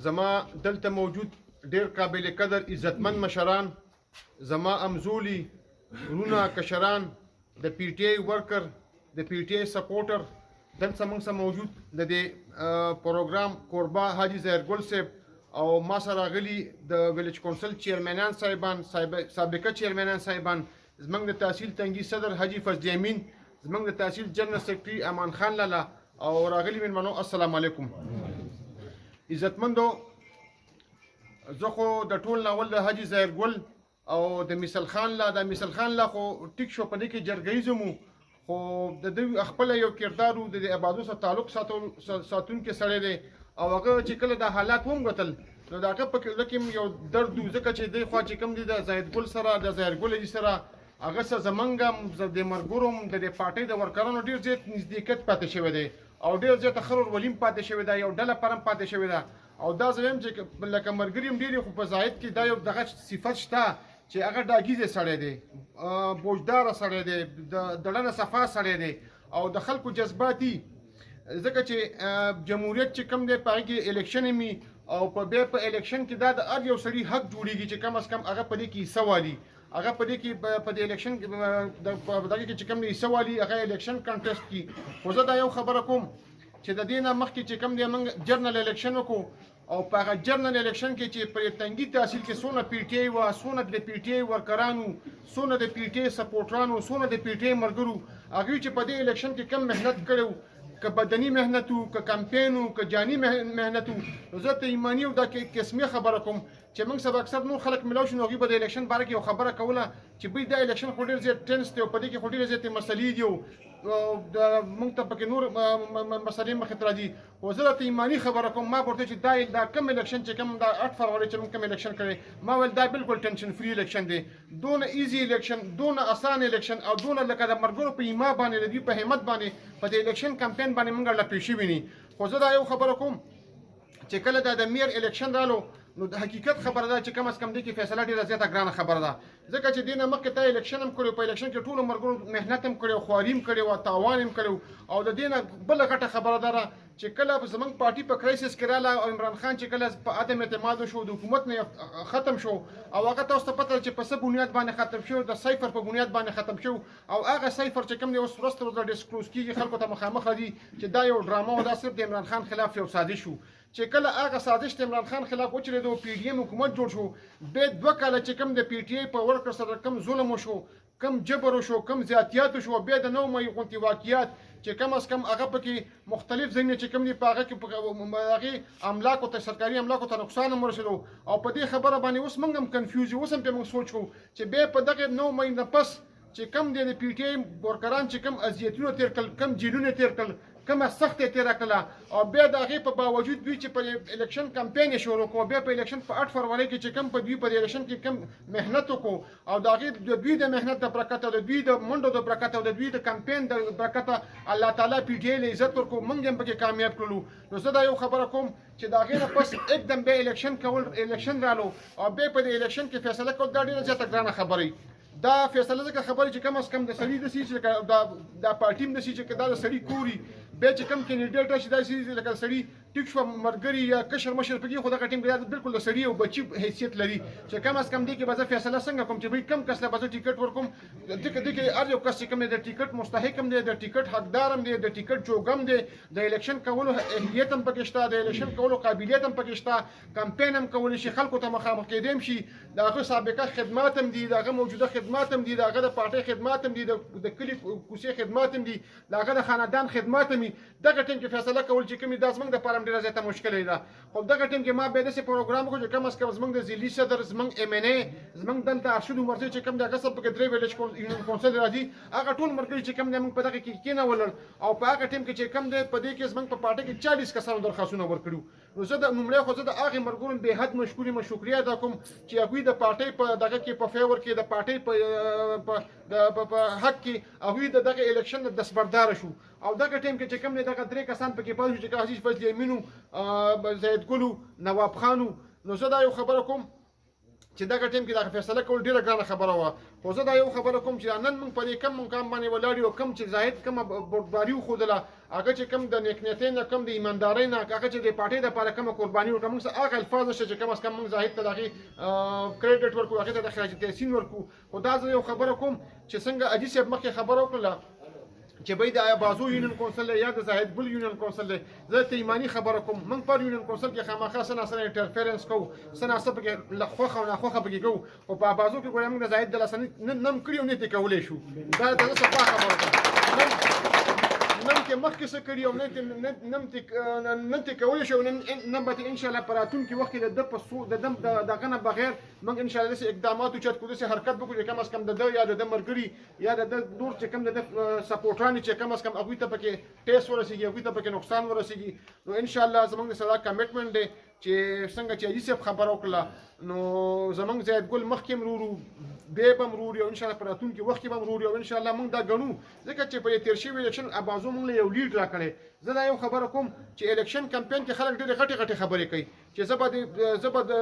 زما دلته موجود ډیر قابل قدر عزتمن مشران، زما امزولي ورونه کشران، د پی ټی آی ورکر، د پی ټی آی سپورټر دلته موږ سره موجود د دې پروګرام کوربه حاجی ظاهرګل صاحب او ما سره راغلي د ویلیج کونسل چیرمنان صاحبان، سابقه چیرمنان صاحبان، زموږ د تحصیل تنګي صدر حاجی فضل امین، زموږ د تحصیل جنرال سیکرټري امان خان لالا او راغلي مېلمنو السلام علیکم. عزتمندو، زه خو د ټول ناول د حاجی ظاهرګل او د مثل خان لا خو ټیک شو، په دې کې جرګیزم خو د دوی خپل یو کردار د آبادو سره تعلق ساتونکي سړی دی او هغه چې کله د حالات ومغتل نو دا هغه په کې یو درد ځکه چې دی خو چې کوم دی د ظاهرګل سره د ظاهرګل سره هغه سره زمونږ د مرګورم د پارټۍ د ورکرانو ډیر زیات نزدېکت پاتې شوی دی او ډیر زیات خرور ولیم پاتې شوی دی، یو ډله پرم پاتې شوی ده او دا زم چې لکه مرګریم ډیر خو په زاید کې دا یو دغه صفت شته چې هغه ډاګیزه سړی دی، بوجدار سړی دی، د دړنه صفا سړی دی او د خلکو جذباتي، ځکه چې جمهوریت چې کم دی په هغې کې الیکشن می او په بیا په الیکشن کې دا د هر یو سړي حق جوړېږي چې کم از کم هغه په دې کې حصه والي، هغه په دې کې په دې الیکشن دغه کې چې کم دی حصه والي، هغه الیکشن کنټسټ کې. خو زه دا یو خبره کوم چې د دې نه مخکې چې کم دی موږ جرنل الیکشن وکړو او په هغه جرنل الیکشن کې چې پر تنګي تحصیل کې څونه پی ټی آی وه، څونه د پی ټی آی ورکرانو، څونه د پی ټی آی سپورټرانو، څونه د پی ټی آی ملګرو، هغوی چې په دې الیکشن کې کم محنت کړی، که بدني محنت وو، که کمپین وو، که جاني محنت وو، نو زه ته ایماني او دا قسمي خبره کوم چې موږ سره اکثر نور خلک ملاو شو نو هغوی به د الیکشن باره کې یو خبره کوله چې بوی دا الیکشن خو ډېر زیات ټینس دی او په دې کې خو ډېرې زیاتې مسلې دي او موږ ته پکې نور مسلې مخې ته راځي. خو زه درته ایماني خبره کوم، ما ورته چې دا کم الیکشن چې کوم دا 8 فروری چې موږ کوم الیکشن کړی، ما ویل دا بالکل ټینشن فری الیکشن دی، دونه ایزي الیکشن، دونه اسان الیکشن او دونه لکه د مرګرو په ایما باندې د دوی په همت باندې په دې الیکشن کمپین باندې موږ لا پیشي ویني. خو زه دا یو خبره کوم چې کله دا د میر الیکشن رالو نو د حقیقت خبره ده چې کم از کم دې کې فیصله ډېره زیاته ګرانه خبره ده، ځکه چې دې نه مخکې ته الیکشن هم کړی، په الیکشن کې ټولو ملګرو محنت هم کړی، خواري هم کړې وه، تاوان هم کړی او د دې نه بله غټه خبره ده چې کله زموږ پارټي په کرایسس کې راغله او عمران خان چې کله په عدم اعتماد شو، د حکومت نه ختم شو او هغه تاسو ته پته چې په څه بنیاد باندې ختم شو، د سایفر په بنیاد باندې ختم شو او هغه سایفر چې کوم دی اوس ورځ تر ورځه ډسکلوز کېږي، خلکو ته مخامخ راځي چې دا یو ډرامه او دا صرف د عمران خان خلاف یو سازش و. چې کله هغه سازش د عمران خان خلاف وچلېد او پی ډي ایم حکومت جوړ شو، بیا 2 کاله چې کوم د پی ټي آی په ورکر سره کم ظلم وشو، کم جبر وشو، کم زیاتیات وشو، بیا د 9 مې غونډې واقعیات چې کم از کم هغه پکې مختلف ځایونه چې کوم دي په هغه کې هغې املاکو ته، سرکاري املاکو ته نقصان هم ورسېدو او په دې خبره باندې اوس موږ هم کنفیوز یو، اوس هم پرې موږ سوچ کوو چې بیا په دغه 9 مې نه پس چې کم دی د پی ټي آی ورکران چې کم اذیتونه تېر کړل، کم جیلونه تېر کړل، کومه سخت یې تېره کړله او بیا د هغې په باوجود دوی چې په الیکشن کمپین یې شروع کړو، بیا په الیکشن په 8 فروری کې چې کوم په دوی په الیکشن کې کم محنت وکړو او د هغې د دوی د محنت د برکت او د دوی د منډو د برکت او د دوی د کمپین د برکت الله تعالی پی ټي آی له عزت ورکړو، موږ هم پکې کامیاب کړلو. نو زه دا یو خبره کوم چې د هغې نه پس एकदम بیا الیکشن کول، الیکشن رالو او بیا په دې الیکشن کې فیصله کول دا ډېره زیاته ګرانه خبره دا فیصله ځکه خبرې چې کم از کم د سړي داسې چې دا پارټي هم داسې چې دا د سړي کوري بیا چې کم کینډیډیټ راشي داسې لکه سړي ټیک شوه ملګري یا کشر مشر پکې خو دغه ټیم کې بالکل د سړي او بچي حیثیت لري چې کم از کم دې کې به زه فیصله څنګه کوم چې بھائی کم کس له به زه ټیکټ ورکوم، ځکه دې کې هر یو کس چې کوم دی د ټیکټ مستحق هم دی، د ټیکټ حقدار هم دی، د ټیکټ جوګ هم دی، د الیکشن کولو اهلیت هم پکې شته، د الیکشن کولو قابلیت هم پکې شته، کمپین هم کولی شي، خلکو ته مخامخ کېدی هم شي، د هغه سابقه خدمات هم دي، د هغه موجوده خدمات هم دي، د هغه د پارټۍ خدمات هم دي، د کلي کوڅې خدمات هم دي، د هغه د خاندان خدمات هم دي. دغه ټیم کې فیصله کول چې کومې دا زموږ دپاره هم ډېره زیاته مشکله ده. خو دغه ټیم کې ما بیا داسې پروګرام وکړو چې کم از کم زموږ د ضلعي صدر، زموږ ایم این ای، زموږ دلته ارشد عمرزی چې کوم دی هغه سب پکې 3 ویلیج کونسل راځي، هغه ټول ملګري چې کوم دی موږ په دغه کې کېنولل او په هغه ټیم کې چې کوم دی په دې کې زموږ په پارټۍ کې 40 کسانو درخواستونه ورکړي. نو زه د لومړی خو زه د هغې ملګرو بې حد شکریه ادا کوم چې هغوی د پارټۍ په دغه کې په فیور کې، د پارټۍ په حق کې هغوی د دغه الیکشن نه دستبرداره شو او دغه ټیم کې چې کوم دی دغه 3 کسان پکې پاتې شو چې حاجي فضل امین و، ظاهرګل، نواب خان. نو زه دا یو خبره کوم چې دغه ټیم کې دغه فیصله کول ډېره ګرانه خبره وه. خو زه دا یو خبره کوم چې نن موږ په دې کم مقام باندې ولاړ یو، کم چې زاهد کومه بردباري وښودله هغه چې کم د نیکنیتۍ نه کم د ایماندارۍ نه هغه چې د پارټۍ دپاره کومه قرباني وکړه موږ څه هغه الفاظ نشته چې کم از کم موږ زاهد ته د هغې کریډټ ورکړو هغې ته د خراج تحسین ورکړو خو دا زه یو خبره کوم چې څنګه حاجي صاحب مخکې خبره وکړله چې بای د بازو یونین کونسل یا د زاهد ګل یونین کونسل دی زه ته ایماني خبره کوم موږ پر یونین کونسل کې خامخا څه ناسره انټرفیرنس کوو څه ناسه پکې خوښه او ناخوښه پکې کوو خو په بازو کې ګورې موږ د زاهد د لاسه نم کړي او نه دې کولی شو دا د زه صفا خبره ده نن کې مخکې څه کړي او نن ته کولی شو نن به ان شاء الله په راتلونکي وخت کې د ده په څو د دغه نه بغیر موږ ان شاء الله داسې اقدامات اوچت کړو داسې حرکت وکړو چې کم از کم د ده یا د ده ملګري یا د ده نور چې کم د ده سپورټران چې کم از کم هغوی ته پکې ټیس ورسېږي هغوی ته پکې نقصان ورسېږي نو ان شاء الله زموږ د سره کمیټمنټ دی چې څنګه چې حاجي صاحب خبره وکړله نو زموږ زاهد ګل مخکې هم ورو بیا به هم ورو او ان شاء الله په راتلونکي وخت کې به هم ورو او ان شاء الله موږ دا ګڼو ځکه چې په تېر شوي الیکشن ابازو موږ له یو لیډ راکړی زه دا یو خبره کوم چې الیکشن کمپین کې خلک ډېرې غټې خبرې کوي چې زه به د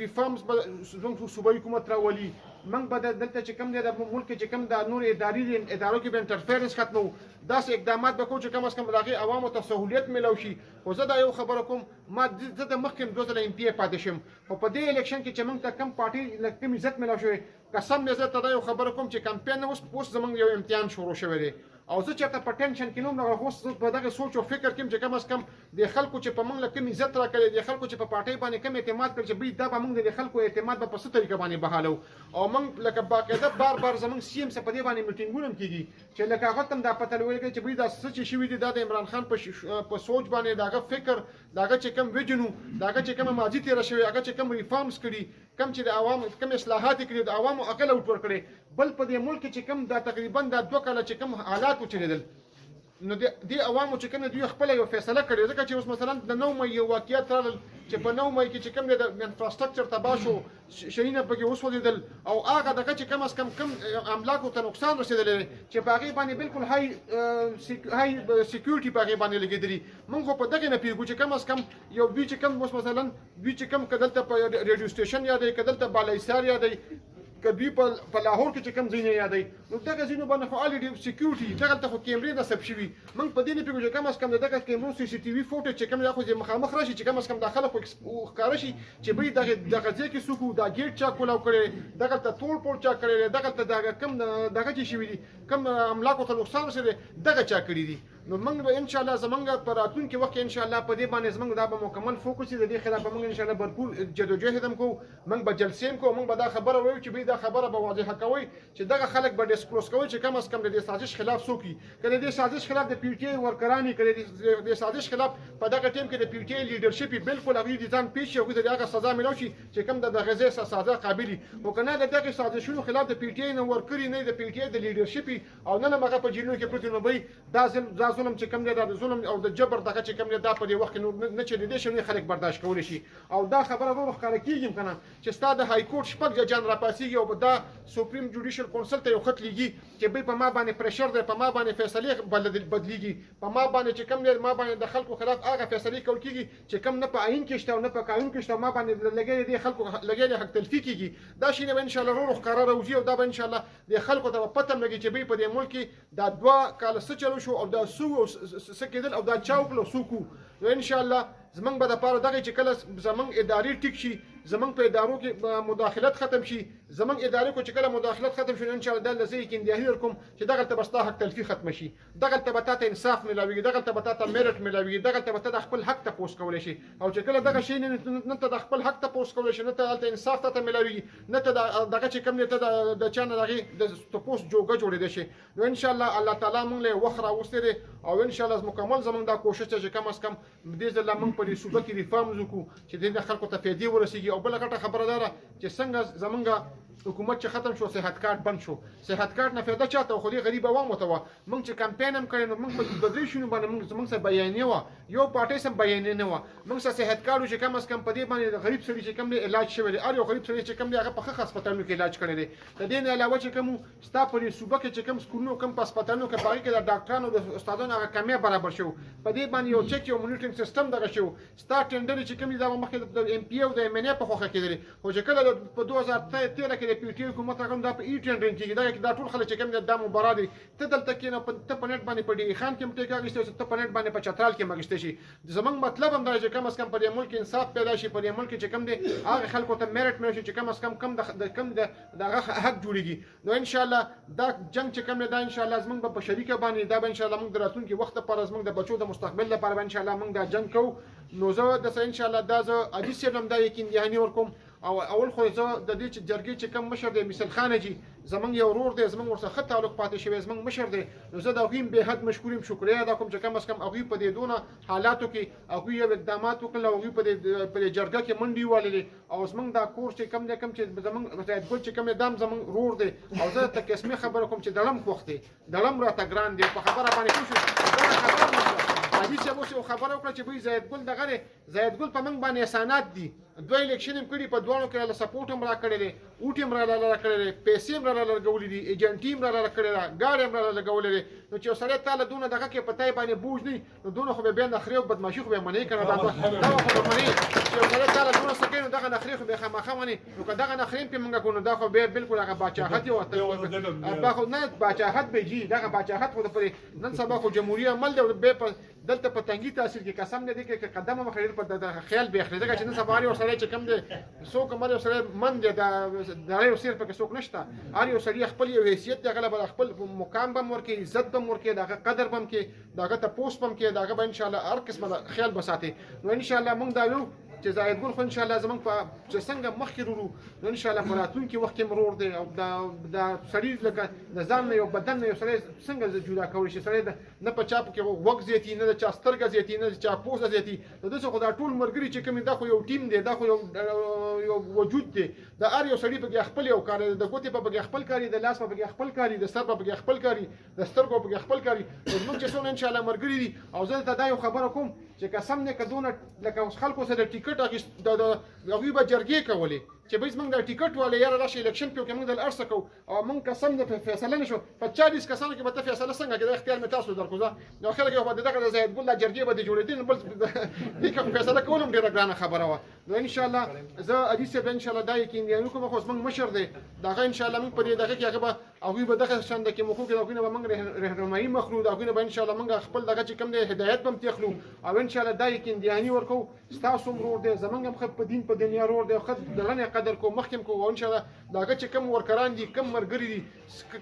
ریفارمز به زموږ صوبایي حکومت راولي موږ به دلته چې کوم دی د ملک چې کوم د نور ادارو کې به انټرفیرنس ختمو داسې اقدامات به کوو چې کم از کم د هغې عوامو ته سهولیت میلاو شي خو زه دا یو خبره کوم ما زه د مخکې 2 ځله MP پاتې شم خو په دې الیکشن کې چې موږ ته کم پارټۍ له کوم عزت میلاو شوی قسم مې زه ته دا یو خبره کوم چې کمپین نه اوس زموږ یو امتحان شروع شوی دی او زه چېرته په ټینشن کې نه وم دغه اوس په دغه سوچ او فکر کې چې کم از کم د خلکو چې په موږ له کوم عزت راکړی د خلکو چې په پارټۍ باندې کوم اعتماد کړی چې بی دا به موږ د خلکو اعتماد به په څه طریقه باندې بحالو او موږ لکه باقاعده بار زموږ CM څه په دې باندې میټینګونه هم کېږي چې لکه هغه ته هم دا پته لګوي چې بی دا څه چې شوي دي دا د عمران خان په سوچ باندې د هغه فکر د هغه چې کوم ویژن و د هغه چې کومه ماضي تېره شوې هغه چې کوم ریفارمز کړي کوم چې د عوامو کوم اصلاحات کړي د عوامو عقل اوټ ورکړي بل په دې ملک چې کوم دا تقریبا دا 2 کاله چې کوم حالات وچرېدل نو د عوامو چې کوم دوی خپل یو فیصله کړې ځکه چې اوس مثلا د 9 مې یو واقعیت راغل چې په 9 مې کې چې کوم د انفراستراکچر تباه شو شیونه پکې وسوځېدل او هغه دغه چې کم از کم املاکو ته نقصان رسېدلی چې په هغې باندې بالکل هاي سیکیورټي په هغې باندې لګېدلي موږ خو په دغې نه پوهېږو چې کم از کم یو دوی چې کوم اوس مثلا دوی چې کوم که دلته په ریډیو سټیشن یا دی که دلته بالاحصار یا دی که دوی په لاهور کې چې کوم ځایونه یادوي نو دغه ځایونو باندې خو الریډي سیکیورټي دغلته خو کیمرې نصب شوي موږ په دې نه پوهېږو چې کم از کم د دغه کیمرو CCTV فوټیج چې کوم دی خو یې مخامخ راشي چې کم از کم دا خلک خو ښکاره شي چې بی دغه ځای کې څوک دا ګیټ چا کولاو کړی دغلته توړ پوړ چا کړی دی دغلته دغه کوم دغه چې شوي دي کوم املاکو ته نقصان رسېدی دغه چا کړي دي نو موږ به ان شاء الله زمونږ په راتلونکي وخت کې ان شاء الله په دې باندې زمونږ دا به مکمل فوکس د دې خلاف به موږ ان شاء الله بھرپور جدوجہد هم کوو موږ به جلسې هم کوو موږ به دا خبره وایو چې دا خبره به واضحه کوئ چې دغه خلک به ډسکلوز کوي چې کم از کم د دې سازش خلاف څوک وي که د دې سازش خلاف د PTI ورکران وي که د دې سازش خلاف په دغه ټیم کې د PTI لیډرشپ وي بالکل هغوی د ځان پیش شي هغوی ته د هغه سزا میلاو شي چې کوم د دغه ځای سزا قابل وي خو که نه د دغې سازشونو خلاف د PTI نه ورکړي نه د PTI د لیډرشپ وي او نه هغه په جیلونو کې پروت وي نو به دا ظلم چې کوم دی دا ظلم او د جبر دغه چې کوم دی دا په دې وخت کې نه چلېدی شي نو خلک برداشت کولی شي او دا خبره ورو ښکاره کېږي که نه چې ستا د های کورټ 6 ججان راپاڅېږي او دا سوپریم جوډیشل کونسل ته یو خط لیږي چې بی په ما باندې پریشر دی په ما باندې فیصلې بدلیږي په ما باندې چې کوم دی ما باندې د خلکو خلاف هغه فیصلې کول کېږي چې کوم نه په آئین کې شته او نه په قانون کې شته ما باندې لګېدې دې خلکو لګېدې حق تلفي کېږي دا شیونه به انشاءالله ورو ښکاره راوځي او دا به انشاءالله د خلکو ته به پته هم لګي چې بی په دې ملک کې دا 2 کاله څه چلو شو او دا څه کېدل او دا چا وکړل څوک وو نو انشاءالله زمونږ به دپاره دغه چې کله زمونږ ادارې ټیک شي زمونږ په ادارو کې مداخلت ختم شي زمونږ ادارې کو چې کله مداخلت ختم شي انشاءالله دا لزه کې اندیاهي درکوم چې دغلته به ستا حق تلفي ختمه شي دغلته به تا ته انصاف میلاویږي دغلته به تا ته میرټ میلاویږي دغلته به ته د خپل حق تپوس کولی شي او چې کله دغه شی نه ته د خپل حق تپوس کولی شي نه ته هلته انصاف تا ته میلاویږي نه ته دغه چې کوم دی ته د چا نه د هغې د تپوس جوګه جوړېدی شي نو انشاءالله الله تعالی موږ له وخت راوستی دی او انشاءالله مکمل زمونږ دا کوشش دی چې کم از کم دې ځله موږ په دې صوبه کې ریفارمز وکړو چې دې خلکو ته فایدې ورسېږي او بله غټه خبره دا ده چې څنګه زمونږ حکومت چې ختم شو صحت کارت بند شو صحت کارت نه فایده چاته خو دې غریب عوامو ته وه موږ چې کمپین هم کړی نو موږ په 2-3 شونو باندې موږ سره بیانیه وه یو پارټۍ سم بیانیه نه وه موږ سره صحت کارت چې کم از کم په دې باندې د غریب سړي چې کوم دی علاج شوی دی هر یو غریب سړي چې کوم دی هغه په ښه هسپتالونو کې علاج کړی دی د دې نه علاوه چې کوم ستا په دې صوبه کې چې کوم سکولونو کوم په هسپتالونو کې په هغې کې د ډاکټرانو د استادانو هغه کمی برابر شو په دې باندې یو چک یو مونیټرینګ سیستم دغه شو ستا ټینډر چې کوم دی دا مخکې د MP او د MNA په خوښه کېدلې خو چې کله په 2013 کې د پی ټی حکومت راغون دا په ای ټرینډ کېږي دا ټول خلک چې کوم دا مباراه دي ته دلته کې نه ته په نت باندې په ډی خان کې مټی کاږي ته په نت باندې په چترال کې مګشته شي زمونږ مطلب هم دا چې کم از کم په ملک انصاف پیدا شي په ملک چې کم دي هغه خلکو ته میرټ مې شي چې کم از کم دغه حق جوړیږي نو ان شاء الله دا جنگ چې کوم دا ان شاء الله زمونږ په شریکه باندې دا به ان شاء الله موږ دراتون کې وخت پر زمونږ د بچو د مستقبل لپاره ان شاء الله موږ دا جنگ کوو نو زه د ان شاء الله دا زه عادي سیدم دا یقین دهانی ورکوم او اول خو زه د دې چې جرګې چې کم مشر دی مثال خان جی زمونږ یو ورور دی زمونږ ورسره ښه تعلق پاتې شوی زمونږ مشر دی نو زه د هغوی به حد مشکوریم شکریه ادا کوم چې کم از کم هغوی په دې دونه حالاتو کې هغوی یو اقدامات وکړل او هغوی په دې جرګه کې منډې واللې او زمونږ دا کور چې کم دی کم چې زمونږ سیدګل چې کم دی دام زمونږ ورور دی او زه ته قسمي خبره کوم چې دړم خوښ دی دړم راته ګران دی په خبره باندې پوه شو حدیث یې اوس یو خبره وکړه چې بوی زیدګل دغه دی زیدګل په موږ باندې احسانات دي دوه الیکشن هم کړي په دواړو کې راله سپورټ هم راکړی دی اوټ هم راله راکړی دی پیسې هم راله لګولې دي ایجنټي هم راله کړې ده ګاډی هم راله لګولې دی نو چې یو سړی تا له دونه دغه کې په تای باندې بوج نه نو دونه خو به بیا نخرې او بدماشي خو به منې که نه دا خو به منې چې یو سړی تا له دونه څه کوي نو دغه نخرې خو به خامخا منې نو که دغه نخرې هم پرې مونږ کړو نو دا خو بیا بلکل هغه باچاحت یې خو نه باچاحت به جي دغه باچاحت خو د پرې نن سبا خو جمهوري عمل دی بیا دلته په تنګي تاثیر کې قسم نه دی کې قدم مخړې په د خیال به اخلي ځکه چې نن سبا یو سړی چې کم دی څوک مر یو سړی من دی دا یو سیر پکې څوک نشته هر یو سړی خپل یو حیثیت دی غلبه خپل مقام بم ورکې عزت بم ورکې دغه قدر بم کې دغه ته پوسټ بم کې دغه به ان شاء الله هر قسمه خیال بساتي نو ان شاء الله موږ دا یو چې زاهدګل خو ان شاء الله زمونږ په چې څنګه مخکې ورو نو ان شاء الله په راتلونکي وخت کې مرور دی او دا سړی لکه د ځان نه یو بدن نه یو سړی څنګه جدا کولی شي سړی نه په چا پکې غوږ زیاتي نه د چا سترګه زیاتي نه د چا پوزه زیاتي نو داسې خو دا ټول ملګري چې کوم دا خو یو ټیم دی دا خو یو وجود دی د هر یو سړي پکې خپل یو کار دی د ګوتې په پکې خپل کاري د لاس په پکې خپل کاري د سر په پکې خپل کاري د سترګو په پکې خپل کاري زموږ چې څونه ان شاء الله ملګري دي او زه ته دا یو خبره کوم چې قسم نه کدونه لکه اوس خلکو سره ټیکټ اخیست د هغوی به جرګې کولې چې بهز موږ دا ټیکټ والے یاره راشي الیکشن کې موږ دل ارسه کوو او موږ قسم نه فیصله نشو په 40 کسانو کې به ته فیصله څنګه کې د اختیار مې تاسو درکو ځه نو خلک یو په دغه زیدګل لا جرګې به جوړېدل بل دې کوم فیصله کولم ډیره ګرانه خبره و نو ان شاء الله زه حدیث به ان شاء الله دا یقین دی نو کوم خو موږ مشر دی دغه ان شاء الله موږ په دې دغه کې هغه به هغوی به دغه شان د کې مخو کې هغوی به موږ رهنمایي مخلو هغوی به ان شاء الله موږ خپل دغه چې کوم دی هدایت به تخلو او ان شاء الله دا یقین دی ورکو تاسو مرور دی زمونږ هم په دین په دنیا رور دی خد دغه قدر کو مخکم کو ان شاء الله داګه چې کم ورکران دي کم مرګري دي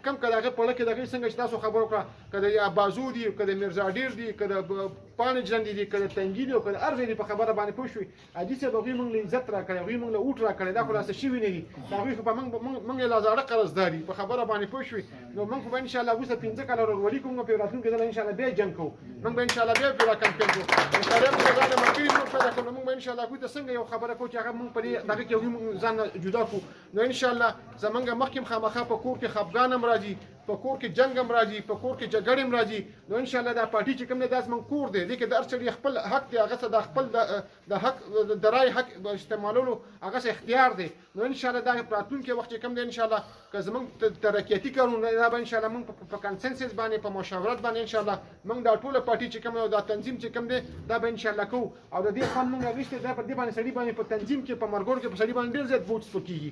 کم کداغه په لکه دغه څنګه چې تاسو خبرو کړه کده یا بازو دي کده مرزا ډیر دي کده پانه جند دي کده تنګي دي کده ارزه دي په خبره باندې پوښوي حدیث به موږ له عزت را کړی موږ له اوټ را کړی دا خلاص شي ویني دي دا په موږ له زړه قرضداري په خبره باندې پوښوي نو موږ په ان شاء الله وسه 15 کال ورولي کوم په راتلون کې ان شاء الله به جنگ کوو موږ به ان شاء الله به په کمپین کوو سره موږ دا مکرې موږ پیدا کوو موږ ان شاء الله کوته څنګه یو خبره کوو چې هغه موږ په دغه کې ځان جدا کوو نو ان شاء الله زمونږ مخکې خامخا په کور کې خفګان هم راځي په کور کې جنگ هم راځي په کور کې جګړې هم راځي نو ان شاء الله دا پارټي چې کوم نه داس من کور دی دغه د ارچړي خپل حق دی هغه څه د خپل د حق د رای حق استعمالولو هغه څه اختیار دی نو ان شاء الله دا پراتون کې وخت چې کوم دی ان شاء الله که زمونږ ترقیاتی کارونه دا به ان شاء الله موږ په کنسنسس باندې په مشاورت باندې ان شاء الله موږ دا ټوله پارټي چې کوم دا تنظیم چې کوم دی دا به ان شاء الله کوو او د دې خان موږ غوښته دا په دې باندې سړي باندې په تنظیم کې په مرګور کې په سړي باندې ډېر زیات بوټس پکېږي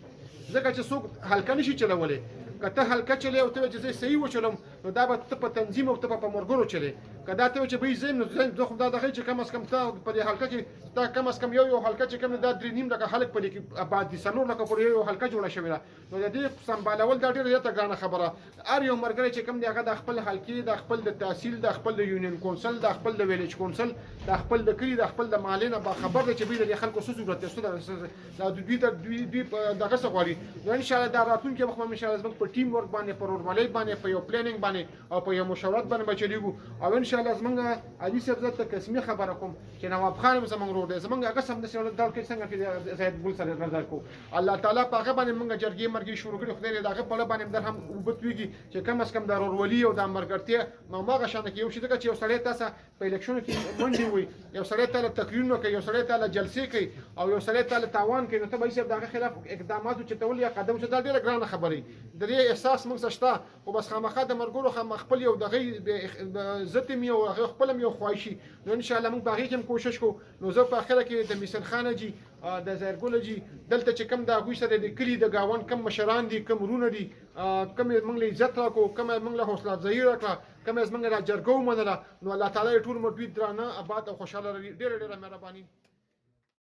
ځکه چې څوک حلقه نشي چلولې کته حلقه چلې او ته چې صحیح وچلم نو دا به ته په تنظیم او ته په مرګورو چلې کدا ته چې به زم نو زه خو دا دغه چې کم از کم ته په دې حلقه کې دا کم از کم یو حلقه چې کم دا 3.5 لکه خلک په دې کې آباد دي سنور لکه پر یو حلقه جوړه شوې ده نو د دې سمبالول دا ډېره ته ګرانه خبره ار یو مرګري چې کم دی هغه د خپل حلقې د خپل د تحصیل د خپل د یونین کونسل د خپل د ویلیج کونسل د خپل د کلی د خپل د مالینه با خبر دی چې به د خلکو څه ضرورت دی دا دوی دغه څه غواړي نو ان شاء الله دا راتلونکي وخت ان شاء الله زموږ په ټیم ورک باندې په ورولۍ باندې په یو پلانینګ باندې او په یو مشاورت باندې بچلیږو او ان شاء الله زمونږ عادي صاحب زه ته قسمي خبره کوم چې نواب خان هم زمونږ ورور دی زمونږ هغه سم د سیول دال کې څنګه چې زیدګل سره راځي کو الله تعالی په هغه باندې موږ جرګې مرګي شروع کړو خدای دې هغه په لاره باندې در هم وبتويږي چې کم از کم د ورولۍ او د مرګرتیا نو ماغه شانه کې یو شي دغه چې یو سړی تاسو په الیکشن کې منډي وي یو سړی ته تقریرونه کوي یو سړی ته جلسې کوي او یو سړی ته تاوان کوي نو ته به یې دغه خلاف اقدامات چې تول یا قدم چې دا ډیره ګرانه خبره د دې احساس موږ شته او بس خامخا د مرګ ټول خپل یو دغه عزت مې او هغه خپل مې یو خواهشي نو ان شاء الله موږ باغې کې کوشش کوو نو زه په اخره کې د میسن خان جی د زهرګل جی دلته چې کم د هغوی سره د کلي د گاون کم مشران دي کم ورونه دي کم موږ له عزت راکړو کم موږ له حوصله افزایي راکړه کم موږ را جرګه ومنله نو الله تعالی ټول مو دوی درانه آباد او خوشحاله ډېره ډېره مهرباني